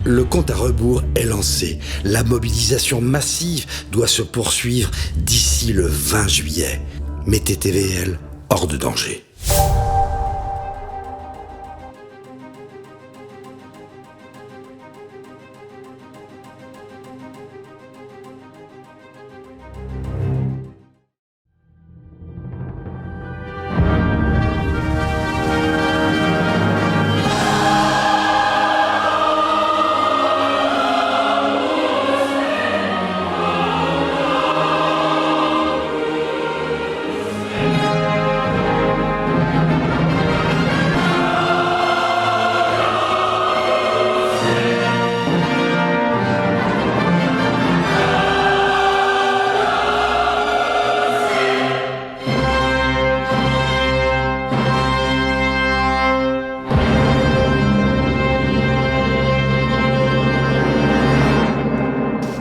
Le compte à rebours est lancé. La mobilisation massive doit se poursuivre d'ici le 20 juillet. Mettez TVL hors de danger.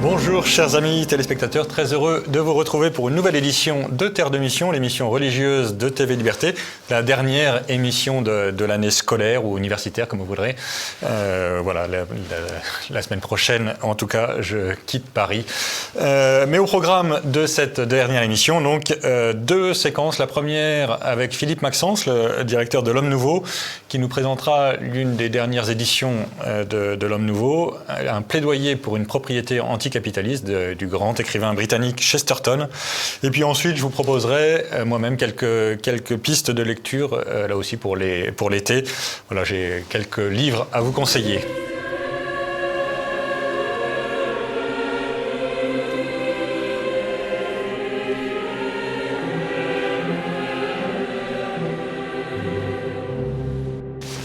Bonjour chers amis téléspectateurs, très heureux de vous retrouver pour une nouvelle édition de Terre de Mission, l'émission religieuse de TV Liberté, la dernière émission de l'année scolaire ou universitaire comme vous voudrez. Voilà, la semaine prochaine en tout cas je quitte Paris. Mais au programme de cette dernière émission, donc deux séquences. La première avec Philippe Maxence, le directeur de l'Homme Nouveau, qui nous présentera l'une des dernières éditions de l'Homme Nouveau, un plaidoyer pour une propriété anticapitaliste du grand écrivain britannique Chesterton. Et puis ensuite, je vous proposerai moi-même quelques pistes de lecture, là aussi pour l'été. Voilà, j'ai quelques livres à vous conseiller.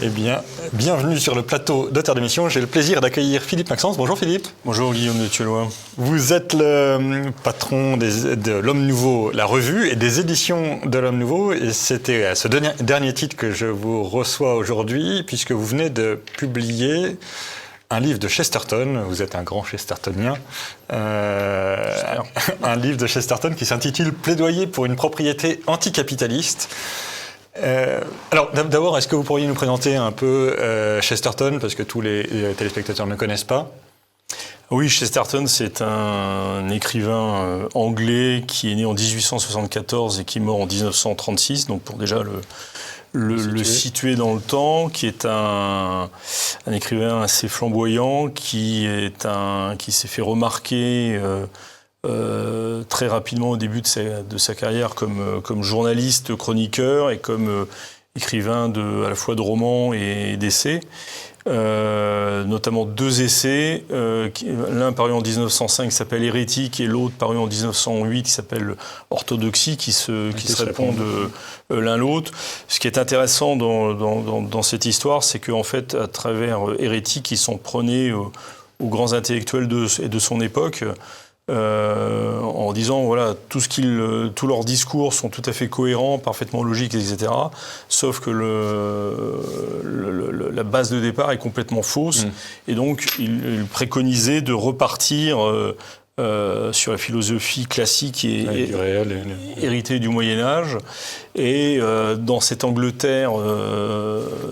Eh bien, bienvenue sur le plateau de Terre de Mission. J'ai le plaisir d'accueillir Philippe Maxence. Bonjour Philippe. Bonjour Guillaume de Thuellois. Vous êtes le patron de l'Homme Nouveau, la revue, et des éditions de l'Homme Nouveau. Et c'était à ce dernier titre que je vous reçois aujourd'hui, puisque vous venez de publier un livre de Chesterton. Vous êtes un grand Chestertonien. Un livre de Chesterton qui s'intitule « Plaidoyer pour une propriété anticapitaliste ». Alors d'abord, est-ce que vous pourriez nous présenter un peu Chesterton, parce que tous les téléspectateurs ne connaissent pas? Oui, Chesterton, c'est un écrivain anglais qui est né en 1874 et qui est mort en 1936, donc pour déjà le situer dans le temps, qui est un écrivain assez flamboyant, qui s'est fait remarquer très rapidement au début de sa carrière comme journaliste, chroniqueur et comme écrivain à la fois de romans et d'essais. Notamment deux essais, l'un paru en 1905 qui s'appelle Hérétique et l'autre paru en 1908 qui s'appelle Orthodoxie, qui se répondent l'un l'autre. Ce qui est intéressant dans cette histoire, c'est qu'en fait, à travers Hérétique, ils s'en prenaient aux grands intellectuels de son époque, en disant voilà, tous leurs discours sont tout à fait cohérents, parfaitement logiques, etc. Sauf que la base de départ est complètement fausse. Et donc il préconisait de repartir sur la philosophie classique et héritée du Moyen-Âge. Et dans cette Angleterre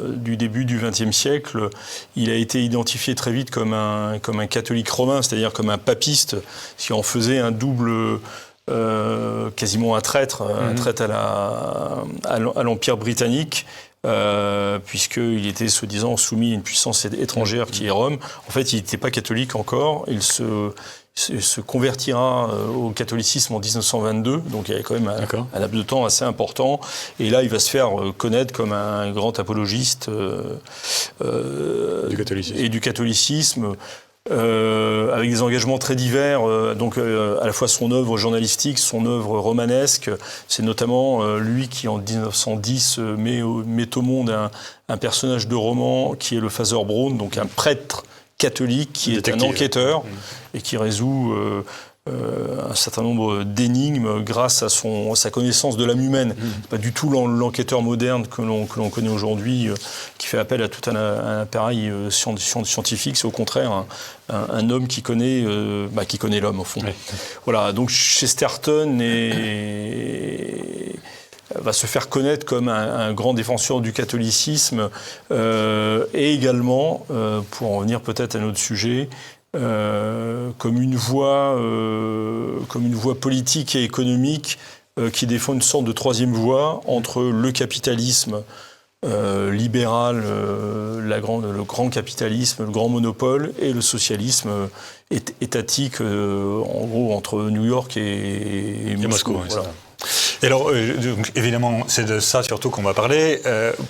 du début du XXe siècle, il a été identifié très vite comme un catholique romain, c'est-à-dire comme un papiste, qui en faisait un double, quasiment un traître à l'Empire britannique. Puisqu'il était soi-disant soumis à une puissance étrangère qui est Rome. En fait, il n'était pas catholique encore. Il se convertira au catholicisme en 1922, donc il y avait quand même un laps de temps assez important. Et là, il va se faire connaître comme un grand apologiste du catholicisme. Avec des engagements très divers, donc à la fois son œuvre journalistique, son œuvre romanesque. C'est notamment lui qui, en 1910, met au monde un personnage de roman qui est le Father Brown, donc un prêtre catholique qui est un enquêteur et qui résout un certain nombre d'énigmes grâce à sa connaissance de l'âme humaine. C'est pas du tout l'enquêteur moderne que l'on connaît aujourd'hui, qui fait appel à tout un appareil scientifique. C'est au contraire un homme qui connaît l'homme, au fond. Oui. Voilà, donc Chesterton va se faire connaître comme un grand défenseur du catholicisme et également, pour en venir peut-être à notre sujet, comme une voie politique et économique qui défend une sorte de troisième voie entre le capitalisme libéral, le grand capitalisme, le grand monopole, et le socialisme étatique, en gros, entre New York et Moscou. Voilà. Et alors, donc, évidemment, c'est de ça surtout qu'on va parler.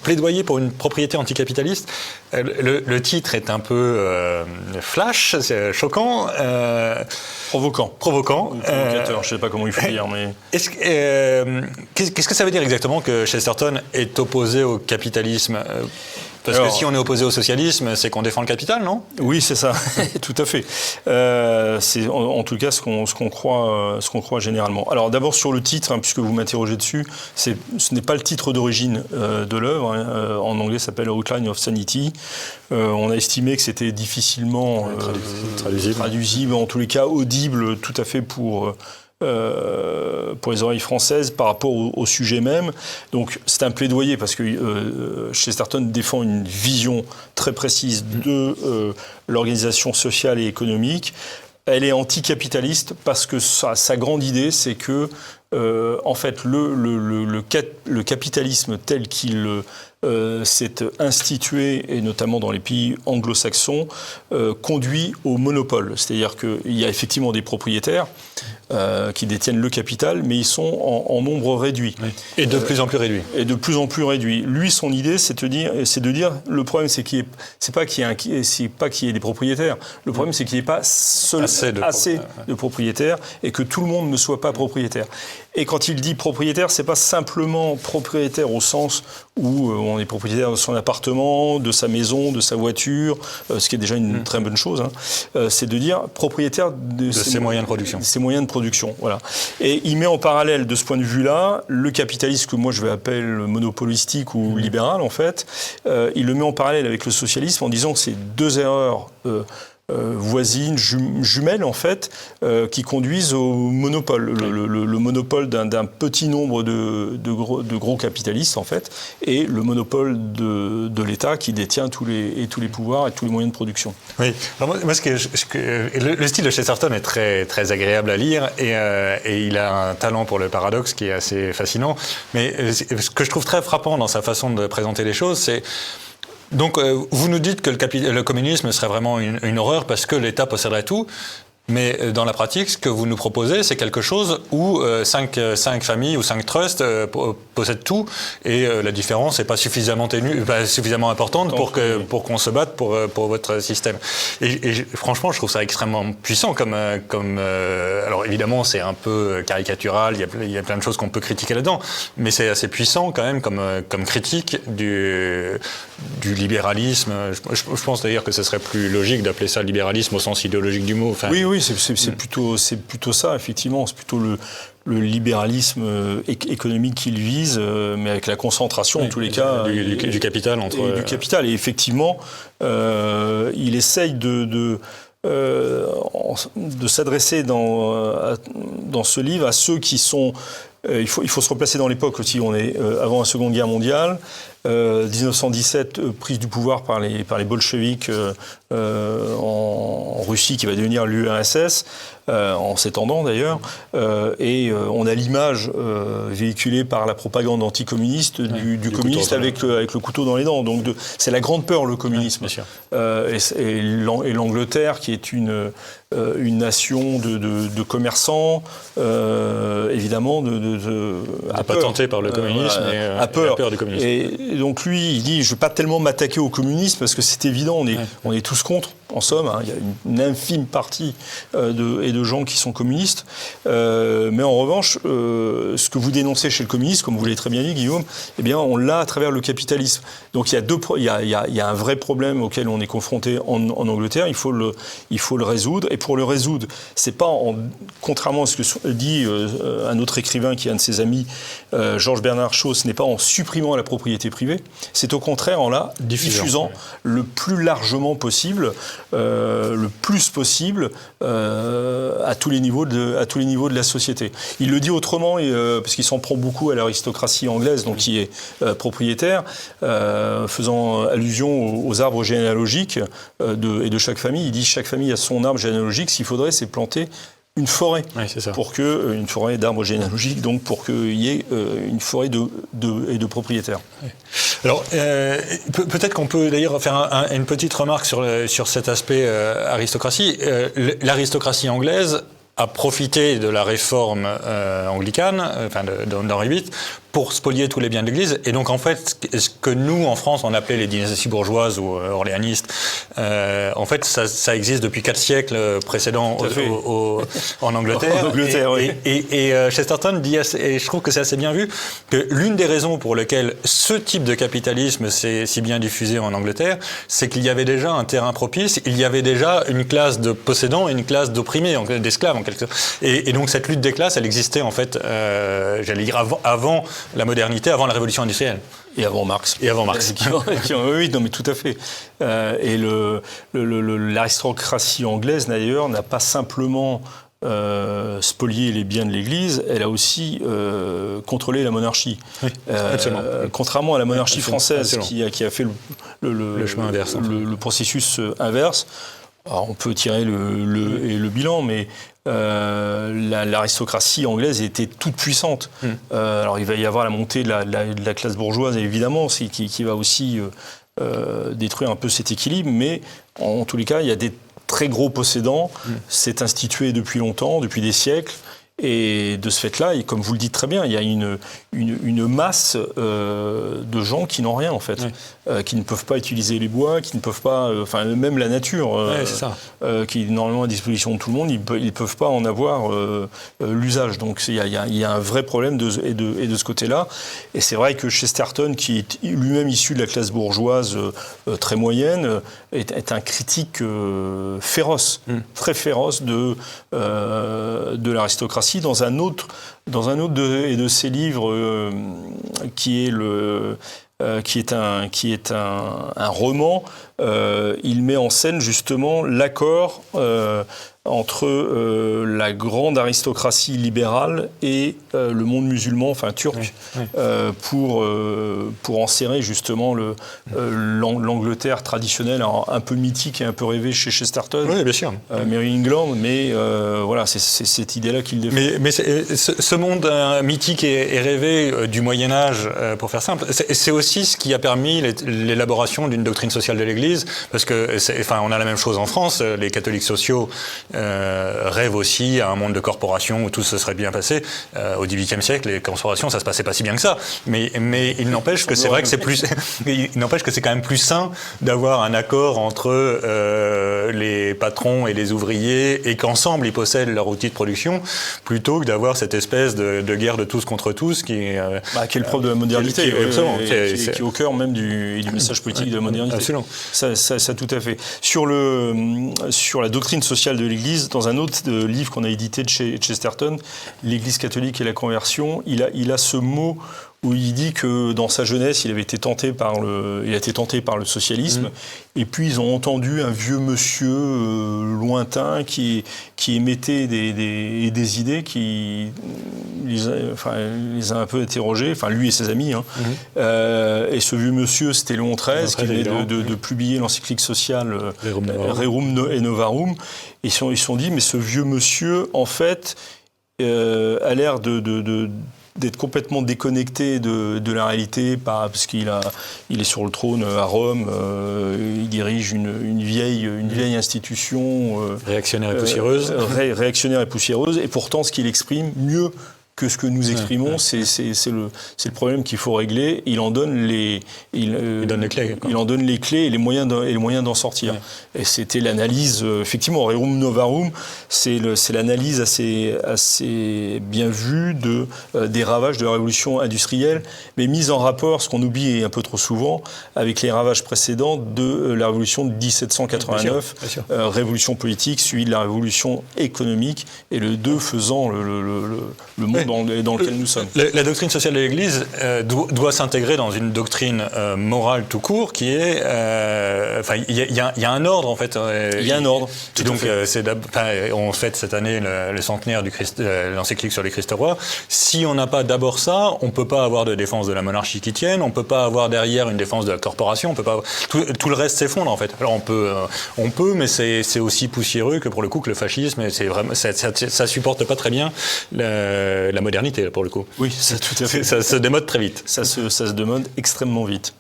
Plaidoyer pour une propriété anticapitaliste. Le titre est un peu flash, c'est choquant. Provoquant. Provocateur, je ne sais pas comment il faut dire. Mais... Qu'est-ce que ça veut dire exactement que Chesterton est opposé au capitalisme ? Parce que si on est opposé au socialisme, c'est qu'on défend le capital, non ? Oui, c'est ça, tout à fait. C'est en tout cas ce qu'on croit généralement. Alors d'abord sur le titre, puisque vous m'interrogez dessus, ce n'est pas le titre d'origine de l'œuvre. En anglais, ça s'appelle Outline of Sanity. On a estimé que c'était difficilement traduisible, en tous les cas audible, tout à fait pour les oreilles françaises par rapport au sujet même. Donc c'est un plaidoyer parce que Chesterton défend une vision très précise de l'organisation sociale et économique. Elle est anticapitaliste parce que sa grande idée, c'est que en fait le capitalisme tel qu'il s'est institué, et notamment dans les pays anglo-saxons, conduit au monopole. C'est-à-dire qu'il y a effectivement des propriétaires qui détiennent le capital, mais ils sont en nombre réduit. Oui. Et de plus en plus réduit. Et de plus en plus réduit. Lui, son idée, c'est de dire, le problème, c'est pas qu'il y ait des propriétaires. Le problème, c'est qu'il n'y ait pas assez de propriétaires et que tout le monde ne soit pas propriétaire. Et quand il dit propriétaire, c'est pas simplement propriétaire au sens où on est propriétaire de son appartement, de sa maison, de sa voiture, ce qui est déjà une très bonne chose. C'est de dire propriétaire de ses moyens de production. Ses moyens de production, voilà. Et il met en parallèle, de ce point de vue-là, le capitalisme que moi je vais appeler monopolistique ou libéral, en fait. Il le met en parallèle avec le socialisme en disant que c'est deux erreurs voisines, jumelles en fait, qui conduisent au monopole. Le monopole d'un petit nombre de gros capitalistes en fait, et le monopole de l'État qui détient tous les pouvoirs et tous les moyens de production. Oui, alors moi le style de Chesterton est très, très agréable à lire et il a un talent pour le paradoxe qui est assez fascinant. Mais ce que je trouve très frappant dans sa façon de présenter les choses, c'est... Donc, vous nous dites que le communisme serait vraiment une horreur parce que l'État posséderait tout. Mais dans la pratique, ce que vous nous proposez, c'est quelque chose où 5 familles ou 5 trusts possèdent tout, et la différence n'est pas suffisamment importante pour qu'on se batte pour votre système. Et franchement, je trouve ça extrêmement puissant alors évidemment, c'est un peu caricatural, il y a plein de choses qu'on peut critiquer là-dedans, mais c'est assez puissant quand même comme critique du libéralisme. Je pense d'ailleurs que ce serait plus logique d'appeler ça libéralisme au sens idéologique du mot. Enfin, oui, c'est plutôt ça, effectivement. C'est plutôt le libéralisme économique qu'il vise, mais avec la concentration, en tous les cas... Du capital entre... du capital. Et effectivement, il essaye de s'adresser dans ce livre à ceux qui sont... Il faut se replacer dans l'époque aussi. On est avant la Seconde Guerre mondiale. 1917, prise du pouvoir par les bolcheviks en Russie, qui va devenir l'URSS, en s'étendant d'ailleurs. Et on a l'image véhiculée par la propagande anticommuniste du communiste avec le couteau dans les dents. Donc c'est la grande peur, le communisme. Et l'Angleterre, qui est une nation de commerçants, évidemment, patenté par le communisme a peur du communisme. Et donc lui, il dit, je ne vais pas tellement m'attaquer au communisme parce que c'est évident, on est tous contre, en somme. Il y a une infime partie de gens qui sont communistes. Mais en revanche, ce que vous dénoncez chez le communisme, comme vous l'avez très bien dit, Guillaume, eh bien, on l'a à travers le capitalisme. Donc il y a un vrai problème auquel on est confronté en Angleterre. Il faut le résoudre. Et pour le résoudre, c'est pas contrairement à ce que dit un autre écrivain qui est un de ses amis, Georges Bernard Shaw, ce n'est pas en supprimant la propriété privée, c'est au contraire en la diffusant le plus largement possible, le plus possible à tous les niveaux de la société. Il le dit autrement, parce qu'il s'en prend beaucoup à l'aristocratie anglaise, donc qui est propriétaire, faisant allusion aux arbres généalogiques et de chaque famille. Il dit chaque famille a son arbre généalogique. S'il faudrait, c'est planter une forêt, une forêt d'arbres généalogiques, donc pour qu'il y ait une forêt de propriétaires. Oui. Alors, peut-être qu'on peut d'ailleurs faire une petite remarque sur cet aspect aristocratie. L'aristocratie anglaise a profité de la réforme anglicane, d'Henri VIII, pour spolier tous les biens de l'Église. Et donc, en fait, ce que nous, en France, on appelait les dynasties bourgeoises ou orléanistes, en fait, ça existe depuis 4 siècles précédents en Angleterre. Oui. Et Chesterton dit, et je trouve que c'est assez bien vu, que l'une des raisons pour lesquelles ce type de capitalisme s'est si bien diffusé en Angleterre, c'est qu'il y avait déjà un terrain propice, il y avait déjà une classe de possédants et une classe d'opprimés, d'esclaves en quelque sorte. Et donc, cette lutte des classes, elle existait, en fait, j'allais dire, avant la modernité, avant la révolution industrielle. Et avant Marx. Oui, non, mais tout à fait. Et l'aristocratie anglaise, d'ailleurs, n'a pas simplement spolié les biens de l'Église, elle a aussi contrôlé la monarchie. Oui, contrairement à la monarchie française qui a fait le chemin inverse, le processus inverse. Alors, on peut tirer le bilan, mais l'aristocratie anglaise était toute puissante. Alors il va y avoir la montée de la classe bourgeoise, évidemment, qui va aussi détruire un peu cet équilibre, mais en tous les cas, il y a des très gros possédants. C'est institué depuis longtemps, depuis des siècles. Et de ce fait-là, et comme vous le dites très bien, il y a une masse de gens qui n'ont rien, en fait, qui ne peuvent pas utiliser les bois, qui ne peuvent pas, même la nature, qui est normalement à disposition de tout le monde, ils ne peuvent pas en avoir l'usage. Donc il y a un vrai problème de ce côté-là. Et c'est vrai que Chesterton, qui est lui-même issu de la classe bourgeoise très moyenne, est un critique féroce, très féroce de l'aristocratie. Dans un autre de ses livres, qui est un roman, il met en scène justement l'accord entre la grande aristocratie libérale et le monde musulman, turc, pour enserrer justement l'Angleterre traditionnelle, un peu mythique et un peu rêvée chez Chesterton. Oui, bien sûr. Mary England, mais voilà, c'est cette idée-là qu'il défend. Mais ce monde mythique et rêvé du Moyen-Âge, pour faire simple, c'est aussi ce qui a permis l'élaboration d'une doctrine sociale de l'Église, parce que, on a la même chose en France, les catholiques sociaux rêvent aussi à un monde de corporations où tout se serait bien passé. Au XVIIIe siècle, les corporations, ça se passait pas si bien que ça. Mais il n'empêche que c'est vrai que c'est plus, il n'empêche que c'est quand même plus sain d'avoir un accord entre les patrons et les ouvriers et qu'ensemble ils possèdent leur outil de production, plutôt que d'avoir cette espèce de guerre de tous contre tous qui est le propre de la modernité, qui est au cœur même du message politique de la modernité. Absolument. Ça tout à fait. Sur la doctrine sociale de l'Église, dans un autre livre qu'on a édité de chez Chesterton, l'Église catholique et la conversion, il a ce mot où il dit que dans sa jeunesse, il a été tenté par le socialisme, et puis ils ont entendu un vieux monsieur lointain qui émettait des idées qui les a un peu interrogés, lui et ses amis. Et ce vieux monsieur, c'était Léon XIII, qui venait de publier l'encyclique sociale Rerum et Novarum. Ils se sont dit, mais ce vieux monsieur, en fait, a l'air d'être complètement déconnecté de la réalité, parce qu'il est sur le trône à Rome, il dirige une vieille institution réactionnaire et poussiéreuse. Réactionnaire et poussiéreuse, et pourtant ce qu'il exprime mieux que ce que nous exprimons, c'est le problème qu'il faut régler. Il en donne les clés. Il en donne les clés et les moyens d'en sortir. Et c'était l'analyse, effectivement, Rerum Novarum, c'est l'analyse assez bien vue des ravages de la révolution industrielle, mais mise en rapport, ce qu'on oublie un peu trop souvent, avec les ravages précédents de la révolution de 1789, bien sûr. Révolution politique suivie de la révolution économique, et le deux faisant le monde dans lequel nous sommes. La doctrine sociale de l'Église doit s'intégrer dans une doctrine morale tout court qui est... il y a un ordre, en fait. Il y a un ordre. Et donc, on fête cette année le centenaire de l'encyclique sur les Christ rois. Si on n'a pas d'abord ça, on ne peut pas avoir de défense de la monarchie qui tienne, on ne peut pas avoir derrière une défense de la corporation, on peut pas... Tout le reste s'effondre, en fait. Alors, on peut, mais c'est aussi poussiéreux que, pour le coup, que le fascisme, ça supporte pas très bien la modernité, pour le coup. Oui, ça, tout à fait. Ça se démode très vite. Ça se démode extrêmement vite.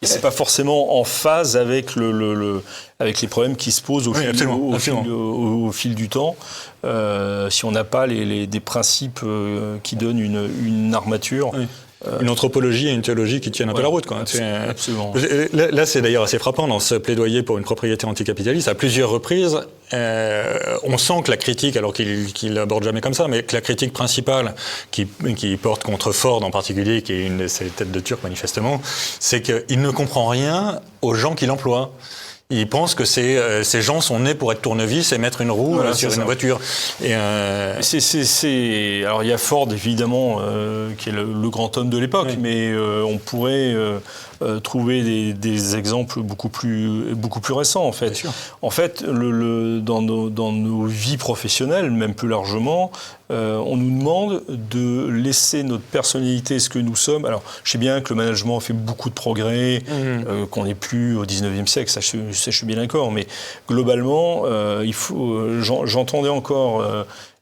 Et c'est pas forcément en phase avec avec les problèmes qui se posent au fil du temps. Si on n'a pas des principes qui donnent une armature. Oui. Une anthropologie et une théologie qui tiennent un peu la route, quoi. Absolument. Là, c'est d'ailleurs assez frappant dans ce plaidoyer pour une propriété anticapitaliste. À plusieurs reprises, on sent que la critique, alors qu'il l'aborde jamais comme ça, mais que la critique principale qui porte contre Ford en particulier, qui est une de ses têtes de turc manifestement, c'est qu'il ne comprend rien aux gens qui l'emploient. Il pense que ces gens sont nés pour être tournevis et mettre une roue sur une voiture. Et alors il y a Ford évidemment qui est le grand homme de l'époque, mais on pourrait trouver des exemples beaucoup plus récents en fait. En fait, dans nos vies professionnelles, même plus largement, on nous demande de laisser notre personnalité, ce que nous sommes. Alors, je sais bien que le management a fait beaucoup de progrès, qu'on n'est plus au 19e siècle, ça je suis bien d'accord, mais globalement, j'entendais encore,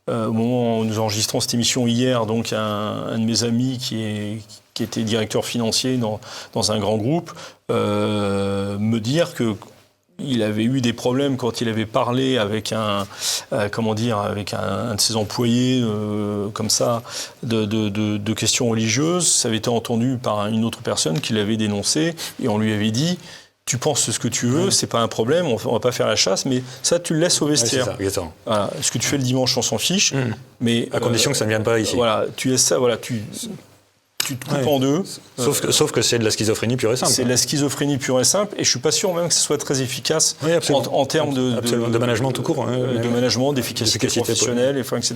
au moment où nous enregistrons cette émission hier, donc un de mes amis qui était directeur financier dans un grand groupe, me dire qu'il avait eu des problèmes quand il avait parlé avec un de ses employés comme ça de questions religieuses. Ça avait été entendu par une autre personne qui l'avait dénoncé et on lui avait dit: tu penses ce que tu veux, c'est pas un problème, on va pas faire la chasse, mais ça tu le laisses au vestiaire. C'est ça, voilà. Ce que tu fais le dimanche, on s'en fiche, mais à condition que ça ne vienne pas ici. Voilà, tu laisses ça, voilà, tu te coupes en deux. Sauf que c'est de la schizophrénie pure et simple. C'est de la schizophrénie pure et simple, et je suis pas sûr même que ce soit très efficace en termes de management tout court. De management, d'efficacité professionnelle, etc.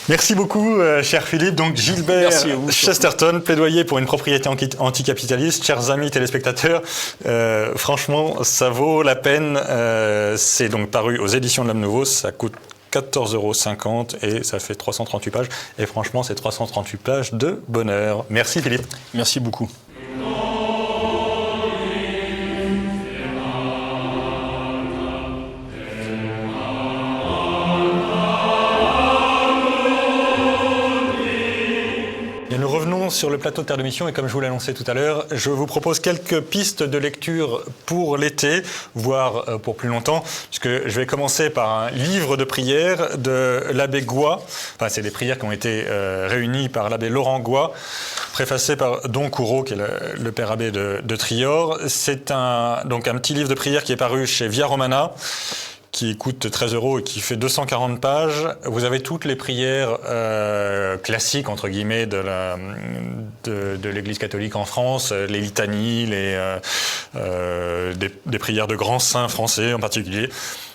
Merci beaucoup, cher Philippe. Donc, Gilbert Chesterton, plaidoyer pour une propriété anticapitaliste. Chers amis téléspectateurs, franchement, ça vaut la peine. C'est donc paru aux éditions de l'Homme Nouveau. Ça coûte 14,50 € et ça fait 338 pages. Et franchement, c'est 338 pages de bonheur. Merci, Philippe. Merci beaucoup. Sur le plateau de Terre de Mission, et comme je vous l'ai annoncé tout à l'heure, je vous propose quelques pistes de lecture pour l'été, voire pour plus longtemps, puisque je vais commencer par un livre de prières de l'abbé Goix. Enfin, c'est des prières qui ont été réunies par l'abbé Laurent Goix, préfacé par Don Courreau, qui est le père abbé de Trior. C'est donc un petit livre de prières qui est paru chez Via Romana, qui coûte 13 € et qui fait 240 pages. Vous avez toutes les prières classiques, entre guillemets, de l'Église catholique en France, les litanies, des prières de grands saints français en particulier.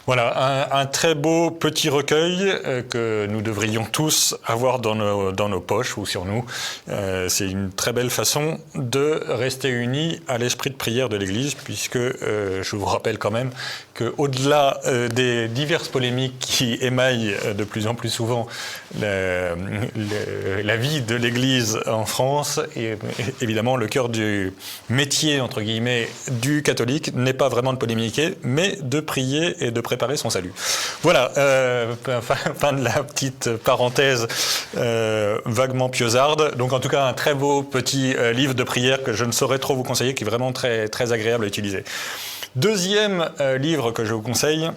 Voilà, un très beau petit recueil que nous devrions tous avoir dans nos poches ou sur nous. C'est une très belle façon de rester unis à l'esprit de prière de l'Église, puisque je vous rappelle quand même qu'au-delà des diverses polémiques qui émaillent de plus en plus souvent la vie de l'Église en France, et évidemment le cœur du métier, entre guillemets, du catholique n'est pas vraiment de polémiquer, mais de prier et de préparer son salut. Voilà, fin de la petite parenthèse vaguement pieusarde. Donc en tout cas, un très beau petit livre de prière que je ne saurais trop vous conseiller, qui est vraiment très, très agréable à utiliser. Deuxième livre que je vous conseille,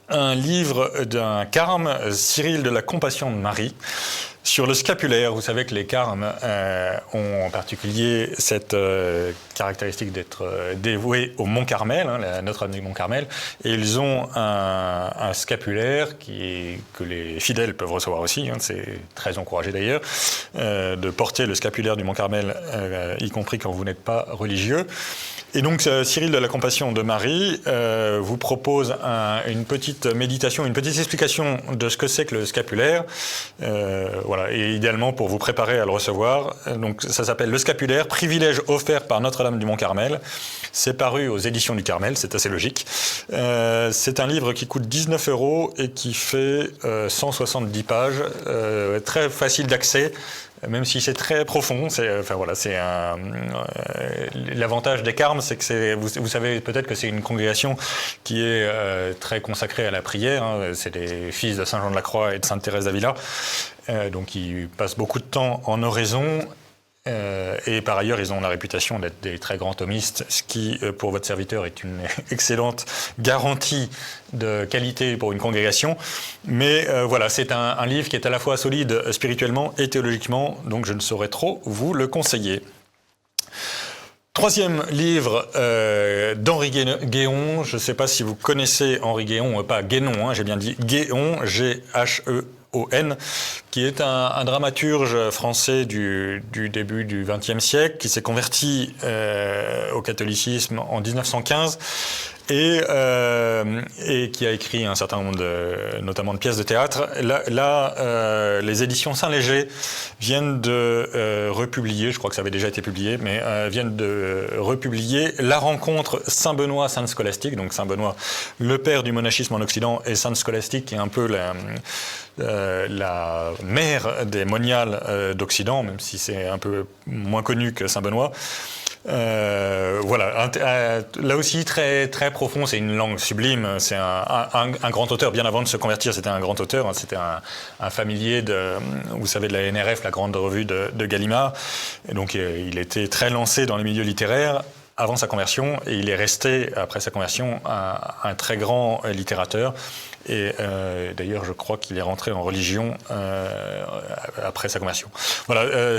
un livre d'un carme, Cyril de la Compassion de Marie, sur le scapulaire. Vous savez que les carmes ont en particulier cette caractéristique d'être dévoués au Mont Carmel, la Notre-Dame du Mont Carmel, et ils ont un scapulaire que les fidèles peuvent recevoir aussi, c'est très encouragé d'ailleurs, de porter le scapulaire du Mont Carmel, y compris quand vous n'êtes pas religieux. Et donc Cyril de la Compassion de Marie vous propose une petite méditation, une petite explication de ce que c'est que le scapulaire, voilà, et idéalement pour vous préparer à le recevoir. Donc ça s'appelle Le Scapulaire, privilège offert par Notre-Dame du Mont Carmel. C'est paru aux éditions du Carmel, c'est assez logique. C'est un livre qui coûte 19 € et qui fait 170 pages, très facile d'accès. Même si c'est très profond, l'avantage des carmes, c'est que vous savez peut-être que c'est une congrégation qui est très consacrée à la prière. C'est les fils de Saint Jean de la Croix et de Sainte Thérèse d'Avila, donc ils passent beaucoup de temps en oraison. Et par ailleurs, ils ont la réputation d'être des très grands thomistes, ce qui, pour votre serviteur, est une excellente garantie de qualité pour une congrégation. Mais voilà, c'est un livre qui est à la fois solide spirituellement et théologiquement, donc je ne saurais trop vous le conseiller. Troisième livre d'Henri Guéon. Je ne sais pas si vous connaissez Henri Guéon, pas Guénon, j'ai bien dit Guéon, G-H-E-O-N, qui est un dramaturge français du début du XXe siècle, qui s'est converti au catholicisme en 1915 et qui a écrit un certain nombre notamment de pièces de théâtre. Là, les éditions Saint-Léger viennent de republier, je crois que ça avait déjà été publié, mais viennent de republier La rencontre Saint-Benoît-Sainte Scolastique, donc Saint-Benoît, le père du monachisme en Occident, et Sainte Scolastique, qui est un peu la mère des moniales d'Occident, même si c'est un peu moins connu que Saint-Benoît. Voilà, là aussi très très profond, c'est une langue sublime, c'est un grand auteur. Bien avant de se convertir, c'était un grand auteur, c'était un familier vous savez, de la NRF, la grande revue de Gallimard, et donc il était très lancé dans les milieux littéraires avant sa conversion, et il est resté après sa conversion un très grand littérateur. Et d'ailleurs, je crois qu'il est rentré en religion après sa conversion. Voilà,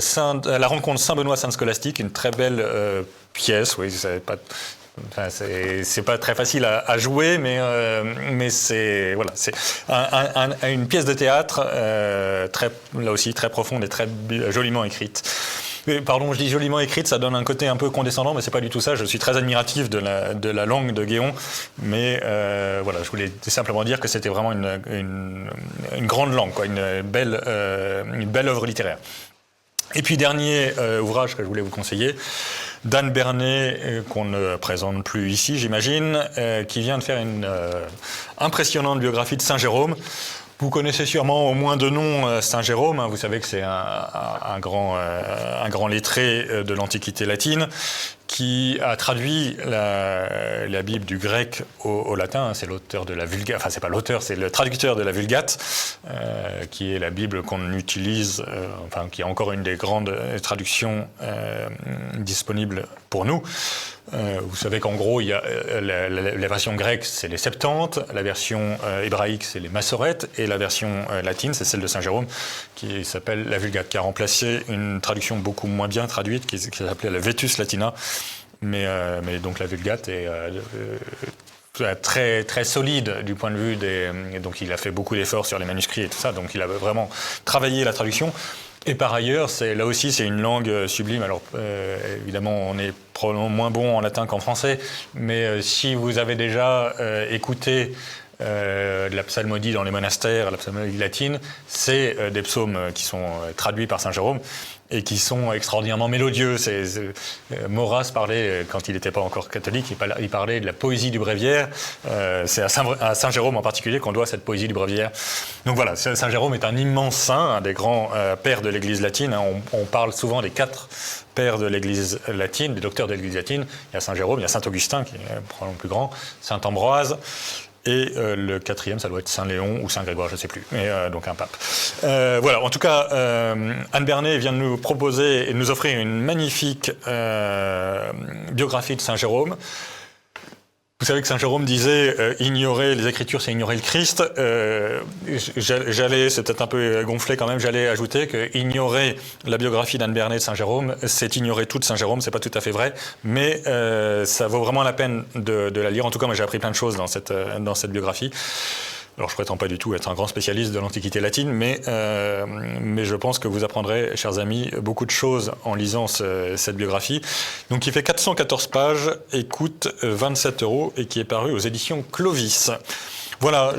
La rencontre Saint-Benoît-Sainte Scolastique, une très belle pièce. Oui, c'est pas très facile à jouer, mais c'est voilà, c'est une pièce de théâtre là aussi très profonde et très joliment écrite. Pardon, je dis joliment écrite, ça donne un côté un peu condescendant, mais c'est pas du tout ça. Je suis très admiratif de la langue de Guéon, mais voilà, je voulais simplement dire que c'était vraiment une grande langue, quoi, une belle œuvre littéraire. Et puis dernier ouvrage que je voulais vous conseiller, d'Anne Bernet, qu'on ne présente plus ici, j'imagine, qui vient de faire une impressionnante biographie de Saint Jérôme. Vous connaissez sûrement au moins de nom Saint Jérôme, vous savez que c'est un grand lettré de l'Antiquité latine qui a traduit la Bible du grec au latin. C'est l'auteur de la Vulgate, enfin c'est pas l'auteur, c'est le traducteur de la Vulgate, qui est la Bible qu'on utilise, enfin qui est encore une des grandes traductions disponibles pour nous. Vous savez qu'en gros, il y a la version grecque, c'est les Septante, la version hébraïque, c'est les Massorètes, et la version latine, c'est celle de Saint Jérôme, qui s'appelle la Vulgate, qui a remplacé une traduction beaucoup moins bien traduite, qui s'appelait la Vetus Latina. Mais donc la Vulgate est très, très solide du point de vue donc il a fait beaucoup d'efforts sur les manuscrits et tout ça, donc il a vraiment travaillé la traduction. Et par ailleurs, là aussi, c'est une langue sublime. Alors, évidemment, on est probablement moins bon en latin qu'en français, mais si vous avez déjà écouté de la psalmodie dans les monastères, la psalmodie latine, c'est des psaumes qui sont traduits par Saint Jérôme et qui sont extraordinairement mélodieux. Maurras parlait, quand il n'était pas encore catholique, il parlait de la poésie du bréviaire. C'est à Saint Jérôme en particulier qu'on doit cette poésie du bréviaire. Donc voilà, Saint Jérôme est un immense saint, un des grands pères de l'Église latine. On parle souvent des 4 pères de l'Église latine, des docteurs de l'Église latine. Il y a Saint Jérôme, il y a Saint Augustin, qui est probablement le plus grand, Saint Ambroise, et le 4e, ça doit être Saint Léon ou Saint Grégoire, je ne sais plus, mais donc un pape. Voilà, en tout cas, Anne Bernet vient de nous proposer et de nous offrir une magnifique biographie de Saint Jérôme. Vous savez que Saint Jérôme disait ignorer les Écritures, c'est ignorer le Christ. C'est peut-être un peu gonflé quand même, j'allais ajouter que ignorer la biographie d'Anne Bernet de Saint Jérôme, c'est ignorer tout de Saint Jérôme, c'est pas tout à fait vrai, mais ça vaut vraiment la peine de la lire. En tout cas, moi j'ai appris plein de choses dans cette biographie. Alors, je prétends pas du tout être un grand spécialiste de l'Antiquité latine, mais je pense que vous apprendrez, chers amis, beaucoup de choses en lisant cette biographie. Donc, qui fait 414 pages et coûte 27 € et qui est paru aux éditions Clovis. Voilà,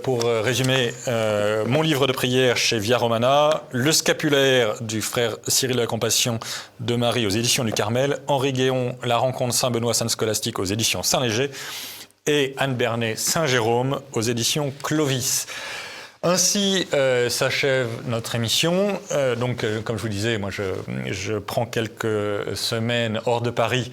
pour résumer, mon livre de prière chez Via Romana, le scapulaire du frère Cyril de la Compassion de Marie aux éditions du Carmel, Henri Guéon, La rencontre Saint-Benoît Sainte-Scolastique aux éditions Saint-Léger, et Anne Bernet Saint-Jérôme aux éditions Clovis. Ainsi s'achève notre émission. Donc, comme je vous disais, moi je prends quelques semaines hors de Paris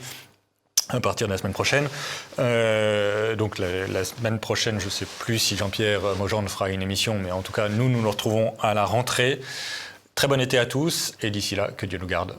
à partir de la semaine prochaine. Donc la semaine prochaine, je ne sais plus si Jean-Pierre Maujean fera une émission, mais en tout cas, nous nous retrouvons à la rentrée. Très bon été à tous, et d'ici là, que Dieu nous garde.